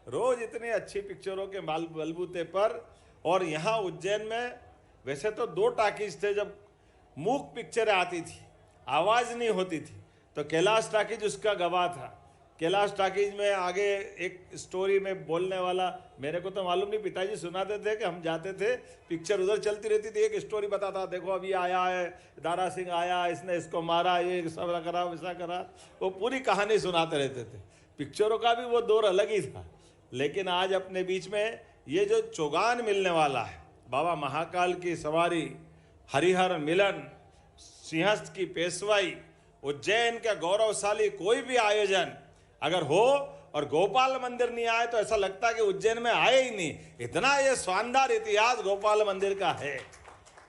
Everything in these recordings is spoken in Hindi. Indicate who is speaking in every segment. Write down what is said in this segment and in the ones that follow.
Speaker 1: रोज इतनी अच्छी पिक्चरों के बलबूते पर। और यहाँ उज्जैन में वैसे तो 2 टाकीज थे, जब मूक पिक्चरें आती थी, आवाज़ नहीं होती थी, तो कैलाश टाकीज उसका गवाह था। कैलाश टाकीज में आगे एक स्टोरी में बोलने वाला, मेरे को तो मालूम नहीं, पिताजी सुनाते थे कि हम जाते थे, पिक्चर उधर चलती रहती थी, एक स्टोरी बताता, देखो अभी आया है दारा सिंह आया, इसने इसको मारा, ये सब करा वैसा करा, वो पूरी कहानी सुनाते रहते थे। पिक्चरों का भी वो दौर अलग ही था। लेकिन आज अपने बीच में ये जो चौगान मिलने वाला है, बाबा महाकाल की सवारी, हरिहर मिलन, सिंहस्थ की पेशवाई, उज्जैन का गौरवशाली कोई भी आयोजन अगर हो और गोपाल मंदिर नहीं आए तो ऐसा लगता है कि उज्जैन में आए ही नहीं। इतना ये शानदार इतिहास गोपाल मंदिर का है,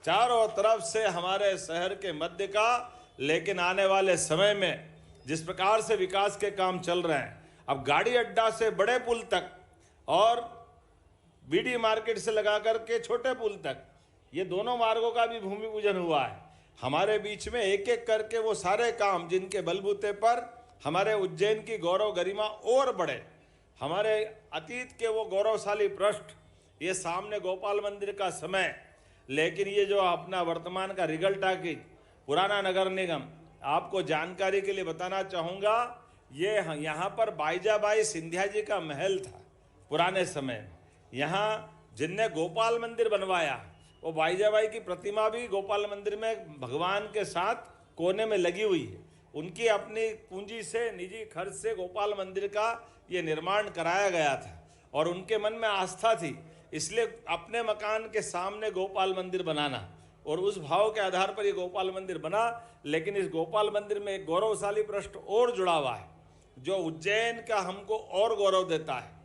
Speaker 1: चारों तरफ से हमारे शहर के मध्य का। लेकिन आने वाले समय में जिस प्रकार से विकास के काम चल रहे हैं, अब गाड़ी अड्डा से बड़े पुल तक और बीडी मार्केट से लगा करके छोटे पुल तक, ये दोनों मार्गों का भी भूमि पूजन हुआ है। हमारे बीच में एक एक करके वो सारे काम जिनके बलबूते पर हमारे उज्जैन की गौरव गरिमा और बढ़े, हमारे अतीत के वो गौरवशाली पृष्ठ, ये सामने गोपाल मंदिर का समय। लेकिन ये जो अपना वर्तमान का रिगल टाकीज, पुराना नगर निगम, आपको जानकारी के लिए बताना चाहूँगा, ये यहाँ पर बाईजाबाई सिंधिया जी का महल था पुराने समय में। यहाँ जिनने गोपाल मंदिर बनवाया, वो बाईजाबाई की प्रतिमा भी गोपाल मंदिर में भगवान के साथ कोने में लगी हुई है। उनकी अपनी पूंजी से, निजी खर्च से गोपाल मंदिर का ये निर्माण कराया गया था और उनके मन में आस्था थी, इसलिए अपने मकान के सामने गोपाल मंदिर बनाना, और उस भाव के आधार पर ये गोपाल मंदिर बना। लेकिन इस गोपाल मंदिर में एक गौरवशाली पृष्ठ और जुड़ा हुआ है, जो उज्जैन का हमको और गौरव देता है।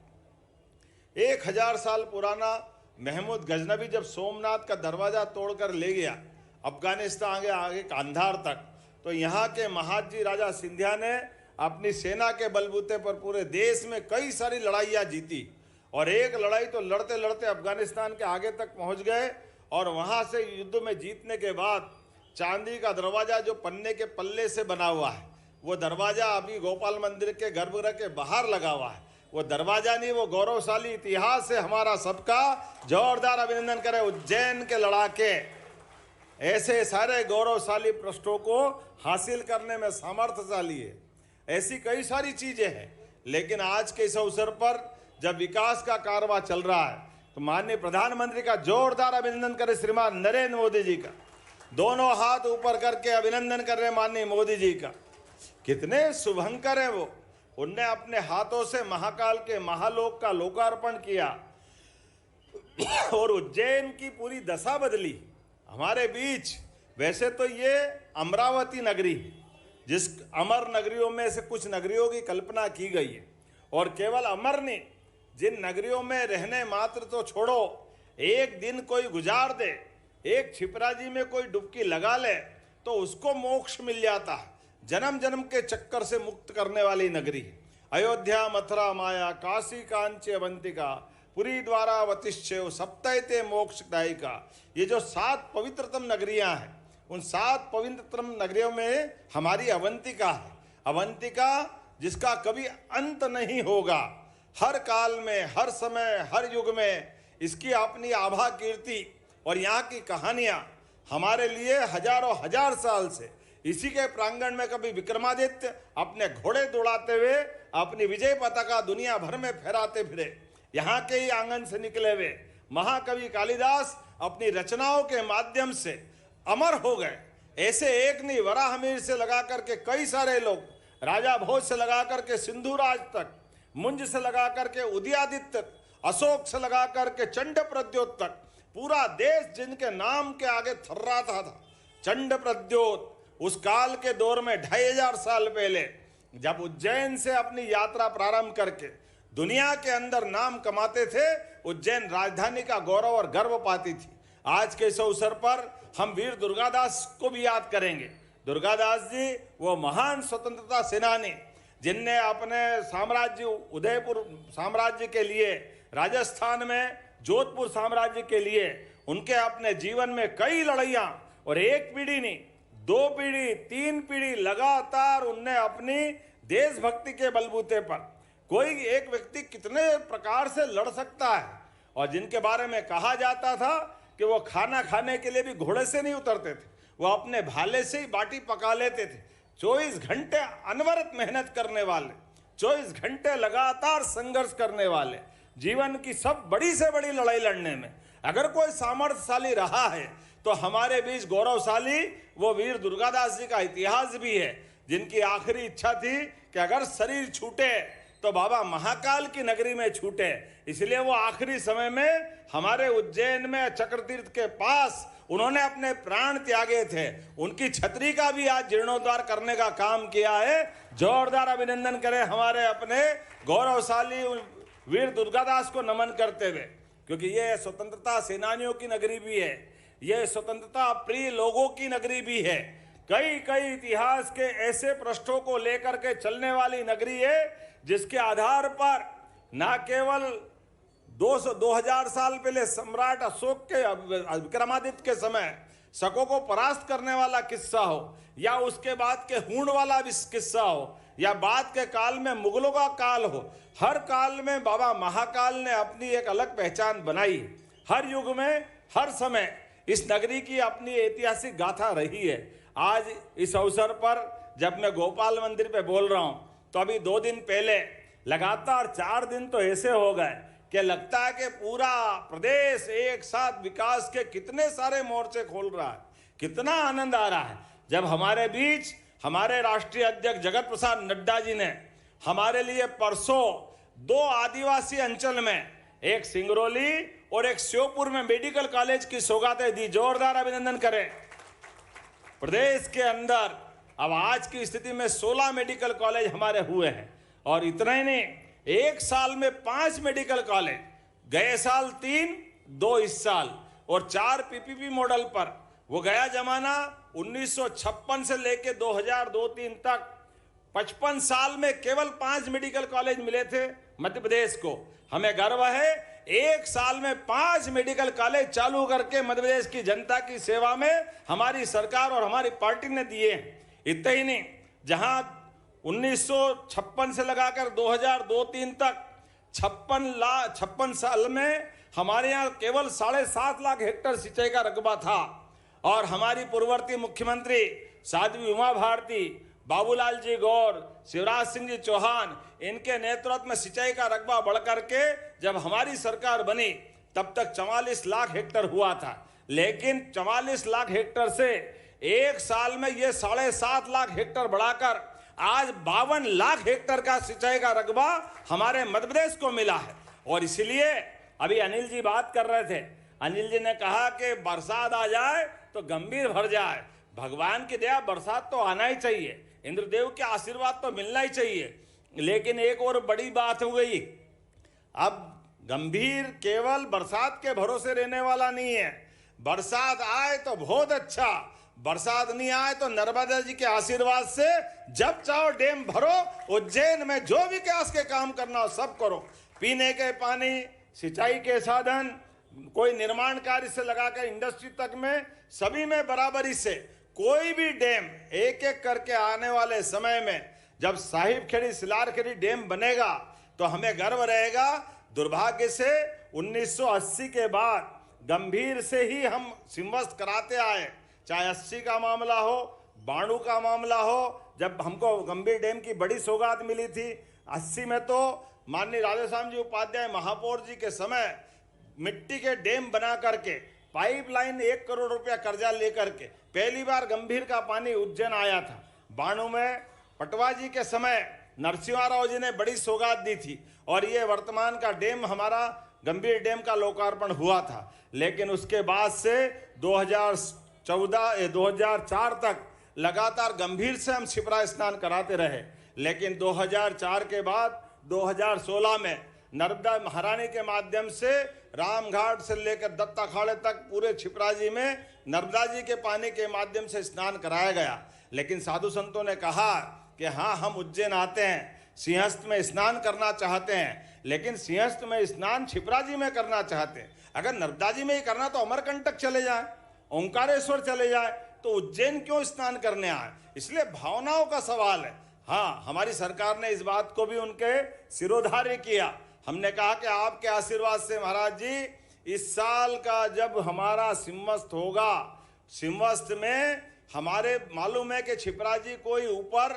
Speaker 1: 1000 साल पुराना महमूद गजनबी जब सोमनाथ का दरवाजा तोड़कर ले गया अफगानिस्तान आगे कांधार तक, तो यहाँ के महाजी राजा सिंधिया ने अपनी सेना के बलबूते पर पूरे देश में कई सारी लड़ाइयाँ जीती, और एक लड़ाई तो लड़ते लड़ते अफगानिस्तान के आगे तक पहुँच गए, और वहाँ से युद्ध में जीतने के बाद चांदी का दरवाज़ा जो पन्ने के पल्ले से बना हुआ है, वो दरवाज़ा अभी गोपाल मंदिर के गर्भगृह के बाहर लगा हुआ है। वो दरवाज़ा नहीं, वो गौरवशाली इतिहास है हमारा सबका। जोरदार अभिनंदन करें उज्जैन के लड़ाके, ऐसे सारे गौरवशाली पृष्ठों को हासिल करने में सामर्थ्यशाली है। ऐसी कई सारी चीज़ें हैं। लेकिन आज के इस अवसर पर जब विकास का कारवां चल रहा है, तो माननीय प्रधानमंत्री का जोरदार अभिनंदन करें, श्रीमान नरेंद्र मोदी जी का। दोनों हाथ ऊपर करके अभिनंदन कर रहे हैं माननीय मोदी जी का। कितने शुभंकर हैं वो। उनने अपने हाथों से महाकाल के महालोक का लोकार्पण किया और उज्जैन की पूरी दशा बदली। हमारे बीच वैसे तो ये अमरावती नगरी है, जिस अमर नगरियों में से कुछ नगरियों की कल्पना की गई है, और केवल अमर नहीं, जिन नगरियों में रहने मात्र तो छोड़ो, एक दिन कोई गुजार दे, एक छिपराजी में कोई डुबकी लगा ले, तो उसको मोक्ष मिल जाता है। जन्म जन्म के चक्कर से मुक्त करने वाली नगरी है। अयोध्या, मथुरा, माया, काशी, कांची, अवंतिका, पुरी, द्वारावतिश्चैव सप्तैते मोक्षदायिका, ये जो 7 पवित्रतम नगरियां हैं, उन 7 पवित्रतम नगरियों में हमारी अवंतिका है। अवंतिका जिसका कभी अंत नहीं होगा, हर काल में, हर समय, हर युग में इसकी अपनी आभा कीर्ति और यहाँ की कहानियाँ हमारे लिए हजारों हजार साल से इसी के प्रांगण में कभी विक्रमादित्य अपने घोड़े दौड़ाते हुए अपनी विजय पताका दुनिया भर में फहराते फिरे, यहाँ के ही आंगन से निकले हुए महाकवि कालिदास अपनी रचनाओं के माध्यम से अमर हो गए। ऐसे एक नहीं, वराहमिहिर से लगा करके कई सारे लोग, राजा भोज से लगा करके सिंधुराज तक, मुंज से लगा करके उदयादित्य तक, अशोक से लगा करके चंड प्रद्योत तक, पूरा देश जिनके नाम के आगे थर्राता था। चंड प्रद्योत उस काल के दौर में 2500 साल पहले जब उज्जैन से अपनी यात्रा प्रारंभ करके दुनिया के अंदर नाम कमाते थे, उज्जैन राजधानी का गौरव और गर्व पाती थी। आज के इस अवसर पर हम वीर दुर्गादास को भी याद करेंगे। दुर्गादास जी वो महान स्वतंत्रता सेनानी, जिनने अपने साम्राज्य, उदयपुर साम्राज्य के लिए, राजस्थान में जोधपुर साम्राज्य के लिए उनके अपने जीवन में कई लड़ाइयाँ, और एक पीढ़ी नहीं, 2 पीढ़ी, 3 पीढ़ी लगातार उनने अपनी देशभक्ति के बलबूते पर कोई एक व्यक्ति कितने प्रकार से लड़ सकता है। और जिनके बारे में कहा जाता था कि वो खाना खाने के लिए भी घोड़े से नहीं उतरते थे, वो अपने भाले से ही बाटी पका लेते थे। 24 घंटे अनवरत मेहनत करने वाले, 24 घंटे लगातार संघर्ष करने वाले, जीवन की सब बड़ी से बड़ी लड़ाई लड़ने में अगर कोई सामर्थ्यशाली रहा है तो हमारे बीच गौरवशाली वो वीर दुर्गादास जी का इतिहास भी है, जिनकी आखिरी इच्छा थी कि अगर शरीर छूटे तो बाबा महाकाल की नगरी में छूटे। इसलिए वो आखिरी समय में हमारे उज्जैन में चक्रतीर्थ के पास उन्होंने अपने प्राण त्यागे थे। उनकी छतरी का भी आज जीर्णोद्धार करने का काम किया है। जोरदार अभिनंदन करें हमारे अपने गौरवशाली वीर दुर्गादास को नमन करते हुए, क्योंकि ये स्वतंत्रता सेनानियों की नगरी भी है, ये स्वतंत्रता प्रिय लोगों की नगरी भी है। कई कई इतिहास के ऐसे पृष्ठों को लेकर के चलने वाली नगरी है, जिसके आधार पर न केवल 2000 साल पहले सम्राट अशोक के विक्रमादित्य के समय शकों को परास्त करने वाला किस्सा हो, या उसके बाद के हूण वाला किस्सा हो, या बाद के काल में मुगलों का काल हो, हर काल में बाबा महाकाल ने अपनी एक अलग पहचान बनाई। हर युग में हर समय इस नगरी की अपनी ऐतिहासिक गाथा रही है। आज इस अवसर पर जब मैं गोपाल मंदिर पे बोल रहा हूं, तो अभी 2 दिन पहले लगातार 4 दिन तो ऐसे हो गए कि लगता है कि पूरा प्रदेश एक साथ विकास के कितने सारे मोर्चे खोल रहा है। कितना आनंद आ रहा है जब हमारे बीच हमारे राष्ट्रीय अध्यक्ष जगत प्रसाद नड्डा जी ने हमारे लिए परसों 2 आदिवासी अंचल में, एक सिंगरौली और एक श्योपुर में मेडिकल कॉलेज की सौगातें दी। जोरदार अभिनंदन करें। प्रदेश के अंदर अब आज की स्थिति में 16 मेडिकल कॉलेज हमारे हुए हैं, और इतना ही नहीं, एक साल में 5 मेडिकल कॉलेज, गए साल 3, 2 इस साल, और 4 पीपीपी मॉडल पर। वो गया जमाना 1956 से लेके 2002-3 तक 55 साल में केवल 5 मेडिकल कॉलेज मिले थे मध्य प्रदेश को। हमें गर्व है, एक साल में 5 मेडिकल कॉलेज चालू करके मध्य प्रदेश की जनता की सेवा में हमारी सरकार और हमारी पार्टी ने दिए हैं। इतना ही नहीं, जहां 1956 से लगाकर 2002-3 तक 56 साल में हमारे यहाँ केवल 7.5 लाख हेक्टेयर सिंचाई का रकबा था, और हमारी पूर्ववर्ती मुख्यमंत्री साध्वी उमा भारती, बाबूलाल जी गौर, शिवराज सिंह जी चौहान, इनके नेतृत्व में सिंचाई का रकबा बढ़कर के जब हमारी सरकार बनी तब तक 44 लाख हेक्टेयर हुआ था। लेकिन 44 लाख हेक्टेयर से एक साल में ये 7.5 लाख हेक्टेयर बढ़ाकर आज 52 लाख हेक्टेयर का सिंचाई का रकबा हमारे मध्य प्रदेश को मिला है। और इसलिए अभी अनिल जी बात कर रहे थे, अनिल जी ने कहा कि बरसात आ जाए तो गंभीर भर जाए। भगवान की दया, बरसात तो आना ही चाहिए, इंद्रदेव के आशीर्वाद तो मिलना ही चाहिए। लेकिन एक और बड़ी बात हो गई, अब गंभीर केवल बरसात के भरोसे रहने वाला नहीं है। बरसात आए तो बहुत अच्छा, बरसात नहीं आए तो नर्मदा जी के आशीर्वाद से जब चाहो डैम भरो, उज्जैन में जो विकास के काम करना हो सब करो। पीने के पानी, सिंचाई के साधन, कोई निर्माण कार्य से लगाकर इंडस्ट्री तक में सभी में बराबरी से कोई भी डैम एक एक करके आने वाले समय में जब साहिब खेड़ी, सिलार खेड़ी डैम बनेगा तो हमें गर्व रहेगा। दुर्भाग्य से 1980 के बाद गंभीर से ही हम सिंवस्त कराते आए, चाहे 80 का मामला हो, 92 का मामला हो, जब हमको गंभीर डैम की बड़ी सौगात मिली थी। 80 में तो माननीय राधेश्याम जी उपाध्याय महापौर जी के समय मिट्टी के डैम बना करके पाइपलाइन 1 करोड़ रुपया कर्जा लेकर के पहली बार गंभीर का पानी उज्जैन आया था। 92 में पटवा जी के समय नरसिम्हा राव जी ने बड़ी सौगात दी थी, और ये वर्तमान का डैम हमारा गंभीर डैम का लोकार्पण हुआ था। लेकिन उसके बाद से 2004 तक लगातार गंभीर से हम छिपरा स्नान कराते रहे। लेकिन 2004 के बाद 2016 में नर्मदा महारानी के माध्यम से रामघाट से लेकर दत्त अखाड़े तक पूरे छिपरा जी में नर्मदा जी के पानी के माध्यम से स्नान कराया गया। लेकिन साधु संतों ने कहा कि हाँ, हम उज्जैन आते हैं, सिंहस्थ में स्नान करना चाहते हैं, लेकिन सिंहस्थ में स्नान छिपरा जी में करना चाहते हैं। अगर नर्मदा जी में ही करना तो अमरकंटक चले जाए, ओंकारेश्वर चले जाए, तो उज्जैन क्यों स्नान करने आए? इसलिए भावनाओं का सवाल है। हाँ, हमारी सरकार ने इस बात को भी उनके सिरोधार्य किया। हमने कहा कि आपके आशीर्वाद से महाराज जी, इस साल का जब हमारा सिंवत्सर होगा, सिंवत्सर में हमारे मालूम है कि छिपरा जी कोई ऊपर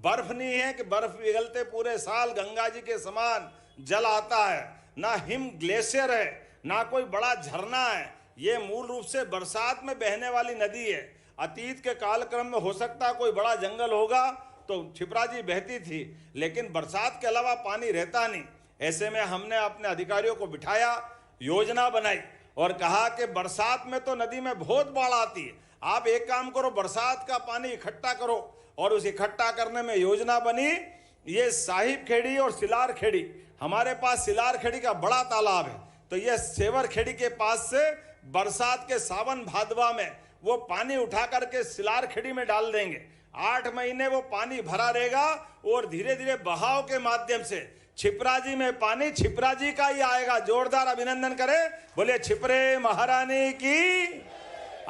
Speaker 1: बर्फ नहीं है कि बर्फ पिघलते पूरे साल गंगा जी के समान जल आता है, ना हिम ग्लेशियर है, ना कोई बड़ा झरना है। ये मूल रूप से बरसात में बहने वाली नदी है। अतीत के कालक्रम में हो सकता कोई बड़ा जंगल होगा तो छिपरा जी बहती थी, लेकिन बरसात के अलावा पानी रहता नहीं। ऐसे में हमने अपने अधिकारियों को बिठाया, योजना बनाई और कहा कि बरसात में तो नदी में बहुत बाढ़ आती है, आप एक काम करो, बरसात का पानी इकट्ठा करो। और उस इकट्ठा करने में योजना बनी, ये साहिब खेड़ी और सिलार खेड़ी, हमारे पास सिलार खेड़ी का बड़ा तालाब है, तो ये सेवर खेड़ी के पास से बरसात के सावन भादवा में वो पानी उठा करके सिलार खेड़ी में डाल देंगे। 8 महीने वो पानी भरा रहेगा और धीरे धीरे बहाव के माध्यम से छिपरा जी में पानी छिपरा जी का ही आएगा। जोरदार अभिनंदन करें, बोले छिपरे महारानी की।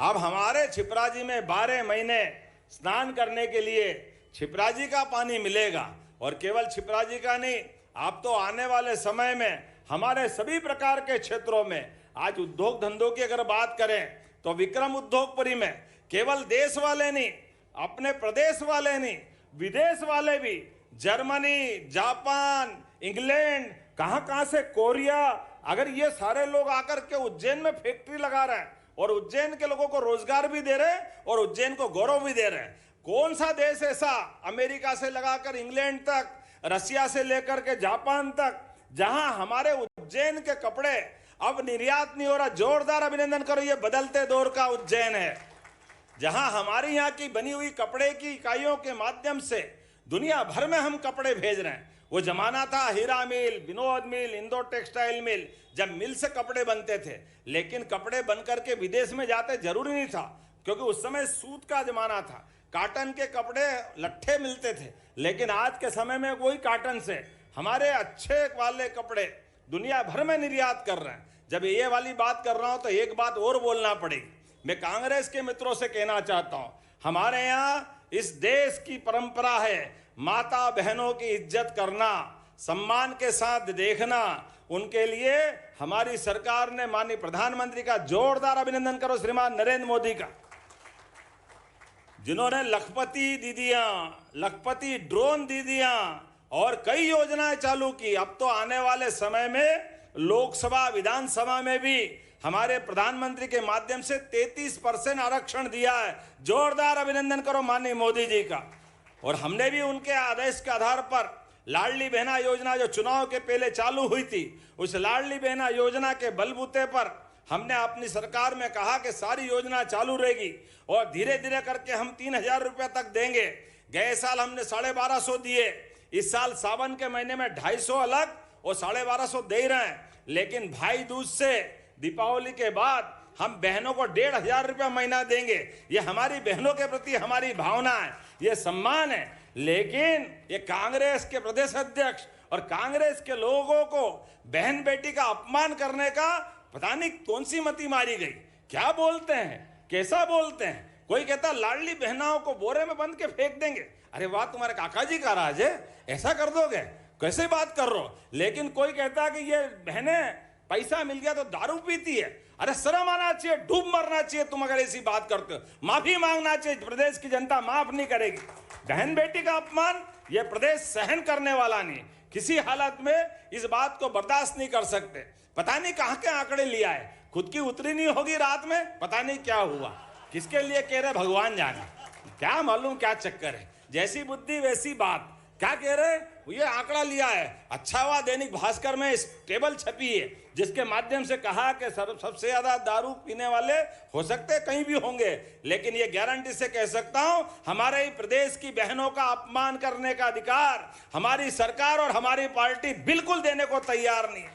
Speaker 1: अब हमारे छिपरा जी में 12 महीने स्नान करने के लिए छिपरा जी का पानी मिलेगा। और केवल छिपरा जी का नहीं, आप तो आने वाले समय में हमारे सभी प्रकार के क्षेत्रों में, आज उद्योग धंधों की अगर बात करें तो विक्रम उद्योगपुरी में केवल देश वाले नहीं, अपने प्रदेश वाले नहीं, विदेश वाले भी, जर्मनी, जापान, इंग्लैंड, कहां से, कोरिया, अगर ये सारे लोग आकर के उज्जैन में फैक्ट्री लगा रहे हैं और उज्जैन के लोगों को रोजगार भी दे रहे हैं और उज्जैन को गौरव भी दे रहे हैं। कौन सा देश ऐसा, अमेरिका से लगाकर इंग्लैंड तक, रसिया से लेकर के जापान तक, जहां हमारे उज्जैन के कपड़े अब निर्यात नहीं हो रहा। जोरदार अभिनंदन करो, ये बदलते दौर का उज्जैन है, जहां हमारी यहाँ की बनी हुई कपड़े की इकाइयों के माध्यम से दुनिया भर में हम कपड़े भेज रहे हैं। वो जमाना था हीरा मिल, विनोद मिल, इंदौर टेक्सटाइल मिल, जब मिल से कपड़े बनते थे, लेकिन कपड़े बनकर के विदेश में जाते जरूरी नहीं था, क्योंकि उस समय सूत का जमाना था, काटन के कपड़े लट्ठे मिलते थे। लेकिन आज के समय में वही काटन से हमारे अच्छे वाले कपड़े दुनिया भर में निर्यात कर रहे हैं। जब ये वाली बात कर रहा हूं तो एक बात और बोलना पड़ेगी। मैं कांग्रेस के मित्रों से कहना चाहता हूं, हमारे यहाँ इस देश की परंपरा है माता बहनों की इज्जत करना, सम्मान के साथ देखना। उनके लिए हमारी सरकार ने माननीय प्रधानमंत्री का जोरदार अभिनंदन करो, श्रीमान नरेंद्र मोदी का, जिन्होंने लखपति दीदियां, लखपति ड्रोन दीदियां और कई योजनाएं चालू की। अब तो आने वाले समय में लोकसभा विधानसभा में भी हमारे प्रधानमंत्री के माध्यम से 33% आरक्षण दिया है। जोरदार अभिनंदन करो माननीय मोदी जी का। और हमने भी उनके आदेश के आधार पर लाडली बहना योजना जो चुनाव के पहले चालू हुई थी, उस लाडली बहना योजना के बलबूते पर हमने अपनी सरकार में कहा कि सारी योजना चालू रहेगी और धीरे धीरे करके हम 3000 रुपये तक देंगे। गए साल हमने 1250 दिए, इस साल सावन के महीने में 250 अलग और 1250 दे रहे हैं। लेकिन भाई दूज से दीपावली के बाद हम बहनों को 1500 रुपया महीना देंगे। ये हमारी बहनों के प्रति हमारी भावना है, ये सम्मान है। लेकिन ये कांग्रेस के प्रदेश अध्यक्ष और कांग्रेस के लोगों को बहन बेटी का अपमान करने का पता नहीं कौन सी मति मारी गई। क्या बोलते हैं, कैसा बोलते हैं। कोई कहता लाडली बहनाओं को बोरे में बंद के फेंक देंगे। अरे वाह, तुम्हारे काका जी का राज है, ऐसा कर दोगे, कैसे बात कर रहे हो। लेकिन कोई कहता कि ये बहनें पैसा मिल गया तो दारू पीती है। अरे शर्म आना चाहिए, डूब मरना चाहिए तुम अगर ऐसी बात करते हो। माफी मांगना चाहिए, प्रदेश की जनता माफ नहीं करेगी। बहन बेटी का अपमान यह प्रदेश सहन करने वाला नहीं, किसी हालत में इस बात को बर्दाश्त नहीं कर सकते। पता नहीं कहां के आंकड़े लिया है, खुद की उतरी नहीं होगी रात में, पता नहीं क्या हुआ, किसके लिए कह रहे भगवान जाने, क्या मालूम क्या चक्कर है। जैसी बुद्धि वैसी बात। क्या कह रहे, ये आंकड़ा लिया है। अच्छा हुआ दैनिक भास्कर में इस टेबल छपी है जिसके माध्यम से कहा कि सबसे ज्यादा दारू पीने वाले हो सकते कहीं भी होंगे, लेकिन ये गारंटी से कह सकता हूं हमारे ही प्रदेश की बहनों का अपमान करने का अधिकार हमारी सरकार और हमारी पार्टी बिल्कुल देने को तैयार नहीं है।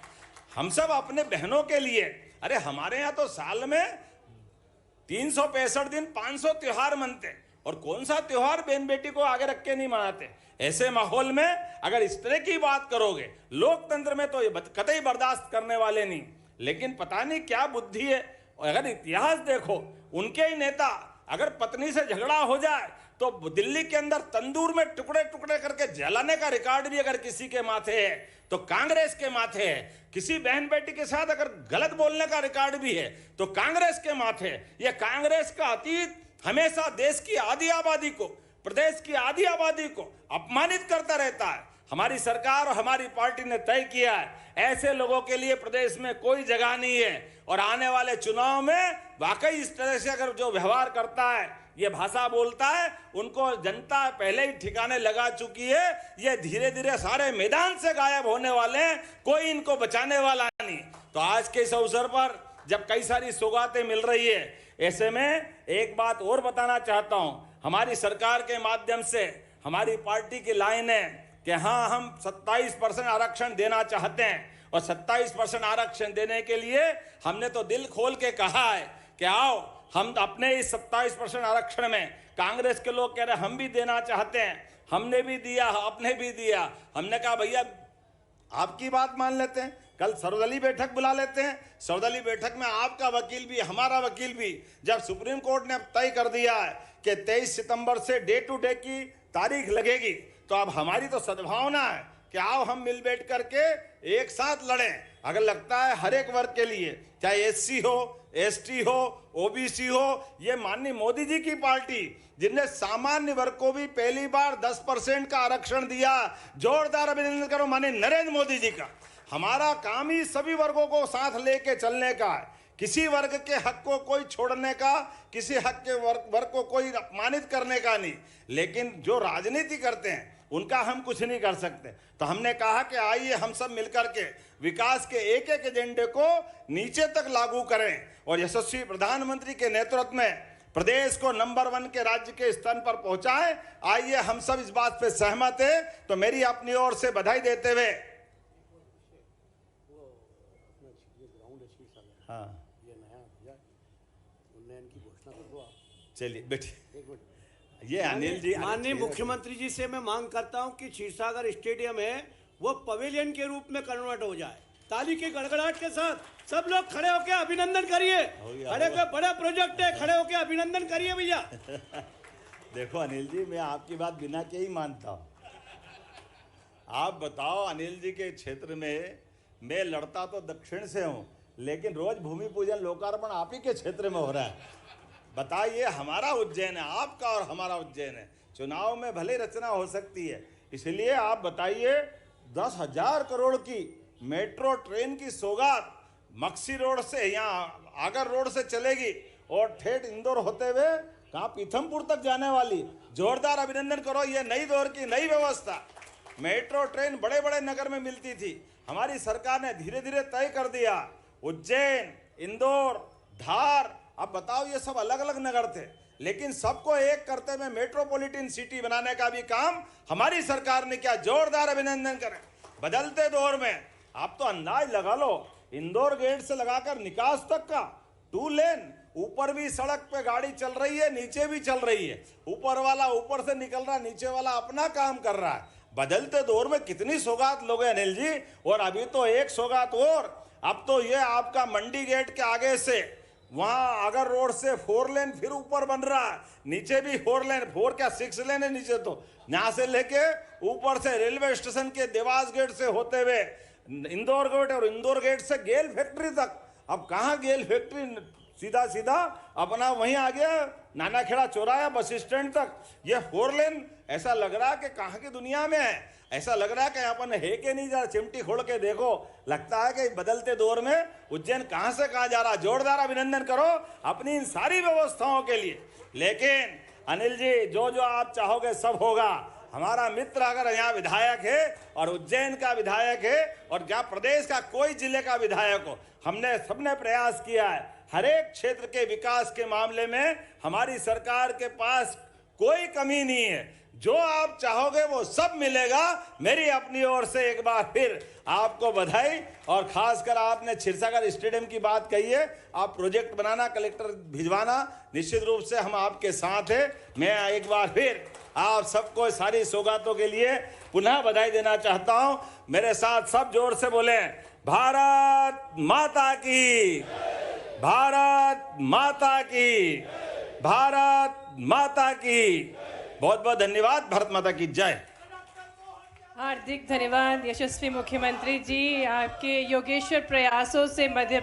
Speaker 1: हम सब अपने बहनों के लिए, अरे हमारे यहाँ तो साल में 365 दिन 500 त्योहार मनते, और कौन सा त्योहार बहन बेटी को आगे रख के नहीं मनाते। ऐसे माहौल में अगर इस तरह की बात करोगे, लोकतंत्र में तो ये कतई बर्दाश्त करने वाले नहीं। लेकिन पता नहीं क्या बुद्धि है। और अगर इतिहास देखो, उनके ही नेता अगर पत्नी से झगड़ा हो जाए तो दिल्ली के अंदर तंदूर में टुकड़े टुकड़े करके जलाने का रिकॉर्ड भी अगर किसी के माथे है तो कांग्रेस के माथे है। किसी बहन बेटी के साथ अगर गलत बोलने का रिकॉर्ड भी है तो कांग्रेस के माथे है। यह कांग्रेस का अतीत हमेशा देश की आधी आबादी को, प्रदेश की आधी आबादी को अपमानित करता रहता है। हमारी सरकार और हमारी पार्टी ने तय किया है ऐसे लोगों के लिए प्रदेश में कोई जगह नहीं है। और आने वाले चुनाव में वाकई इस तरह से अगर जो व्यवहार करता है, ये भाषा बोलता है, उनको जनता पहले ही ठिकाने लगा चुकी है। ये धीरे धीरे सारे मैदान से गायब होने वाले हैं, कोई इनको बचाने वाला नहीं। तो आज के इस अवसर पर जब कई सारी सौगातें मिल रही है, ऐसे में एक बात और बताना चाहता हूं। हमारी सरकार के माध्यम से हमारी पार्टी की लाइन है कि हाँ, हम 27% आरक्षण देना चाहते हैं और 27% आरक्षण देने के लिए हमने तो दिल खोल के कहा है कि आओ हम अपने इस 27% आरक्षण में, कांग्रेस के लोग कह रहे हम भी देना चाहते हैं, हमने भी दिया, आपने भी दिया। हमने कहा भैया आपकी बात मान लेते हैं, कल सर्वदलीय बैठक बुला लेते हैं। सर्वदलीय बैठक में आपका वकील भी, हमारा वकील भी, जब सुप्रीम कोर्ट ने अब तय कर दिया है कि 23 सितंबर से डे टू डे की तारीख लगेगी, तो अब हमारी तो सद्भावना है कि आओ हम मिल बैठ करके एक साथ लड़ें। अगर लगता है हर एक वर्ग के लिए, चाहे एससी हो, एसटी हो, ओबीसी हो, ये माननीय मोदी जी की पार्टी जिनने सामान्य वर्ग को भी पहली बार 10% का आरक्षण दिया, जोरदार अभिनंदन करो माननीय नरेंद्र मोदी जी का। हमारा काम ही सभी वर्गों को साथ लेके चलने का है, किसी वर्ग के हक को कोई छोड़ने का, किसी हक के वर्ग को कोई अपमानित करने का नहीं। लेकिन जो राजनीति करते हैं उनका हम कुछ नहीं कर सकते। तो हमने कहा कि आइए हम सब मिलकर के विकास के एक एक एजेंडे को नीचे तक लागू करें और यशस्वी प्रधानमंत्री के नेतृत्व में प्रदेश को नंबर 1 के राज्य के स्थान पर पहुंचाएं। आइए हम सब इस बात पे सहमत हैं। तो मेरी अपनी ओर से बधाई देते हुए, हाँ चलिए बैठिए। ये अनिल जी,
Speaker 2: माननीय मुख्यमंत्री जी से मैं मांग करता हूं कि क्षीरसागर स्टेडियम है वो पवेलियन के रूप में कन्वर्ट हो जाए। ताली की गड़गड़ाहट के साथ सब लोग खड़े होकर अभिनंदन करिए। खड़े होकर, बड़ा प्रोजेक्ट है, खड़े होकर अभिनंदन करिए भैया।
Speaker 1: देखो अनिल जी, मैं आपकी बात बिना के ही मानता हूँ। आप बताओ, अनिल जी के क्षेत्र में मैं लड़ता तो दक्षिण से हूँ, लेकिन रोज भूमि पूजन लोकार्पण आप ही के क्षेत्र में हो रहा है। बताइए, हमारा उज्जैन है, आपका और हमारा उज्जैन है। चुनाव में भले रचना हो सकती है, इसलिए आप बताइए 10,000 करोड़ की मेट्रो ट्रेन की सौगात मक्सी रोड से, यहाँ आगर रोड से चलेगी और ठेठ इंदौर होते हुए कहाँ पीथमपुर तक जाने वाली। जोरदार अभिनंदन करो। ये नई दौर की नई व्यवस्था। मेट्रो ट्रेन बड़े बड़े नगर में मिलती थी, हमारी सरकार ने धीरे धीरे तय कर दिया। उज्जैन, इंदौर, धार, अब बताओ ये सब अलग अलग नगर थे, लेकिन सबको एक करते हुए मेट्रोपॉलिटन सिटी बनाने का भी काम हमारी सरकार ने किया। जोरदार अभिनंदन करें। बदलते दौर में आप तो अंदाज लगा लो, इंदौर गेट से लगाकर निकास तक का 2 लेन, ऊपर भी सड़क पे गाड़ी चल रही है, नीचे भी चल रही है। ऊपर वाला ऊपर से निकल रहा है, नीचे वाला अपना काम कर रहा है। बदलते दौर में कितनी सौगात लोगे अनिल जी। और अभी तो एक सौगात और, अब तो ये आपका मंडी गेट के आगे से वहां अगर रोड से 4 लेन फिर ऊपर बन रहा है, नीचे भी 4 लेन, 4 क्या 6 लेन है नीचे। तो यहां से लेके ऊपर से रेलवे स्टेशन के देवास गेट से होते हुए इंदौर गेट और इंदौर गेट से गेल फैक्ट्री तक। अब कहाँ गेल फैक्ट्री, सीधा सीधा अपना वहीं आ गया नाना खेड़ा चौराहा बस स्टैंड तक। ये 4 लेन ऐसा लग रहा है कि कहाँ की दुनिया में है। ऐसा लग रहा है कि अपन है कि नहीं जा। चिमटी खोल के देखो, लगता है कि बदलते दौर में उज्जैन कहां से कहां जा रहा। जोरदार अभिनंदन करो अपनी इन सारी व्यवस्थाओं के लिए। लेकिन अनिल जी, जो जो आप चाहोगे सब होगा। हमारा मित्र अगर यहाँ विधायक है और उज्जैन का विधायक है और क्या प्रदेश का कोई जिले का विधायक हो, हमने सबने प्रयास किया है। हर एक क्षेत्र के विकास के मामले में हमारी सरकार के पास कोई कमी नहीं है। जो आप चाहोगे वो सब मिलेगा। मेरी अपनी ओर से एक बार फिर आपको बधाई। और खासकर आपने क्षीरसागर स्टेडियम की बात कही है, आप प्रोजेक्ट बनाना, कलेक्टर भिजवाना, निश्चित रूप से हम आपके साथ हैं। मैं एक बार फिर आप सबको सारी सौगातों के लिए पुनः बधाई देना चाहता हूं। मेरे साथ सब जोर से बोले, भारत माता की, भारत माता की। भारत माता की। बहुत बहुत धन्यवाद। भारत माता की जय।
Speaker 3: हार्दिक धन्यवाद यशस्वी मुख्यमंत्री जी, आपके योगेश्वर प्रयासों से मध्य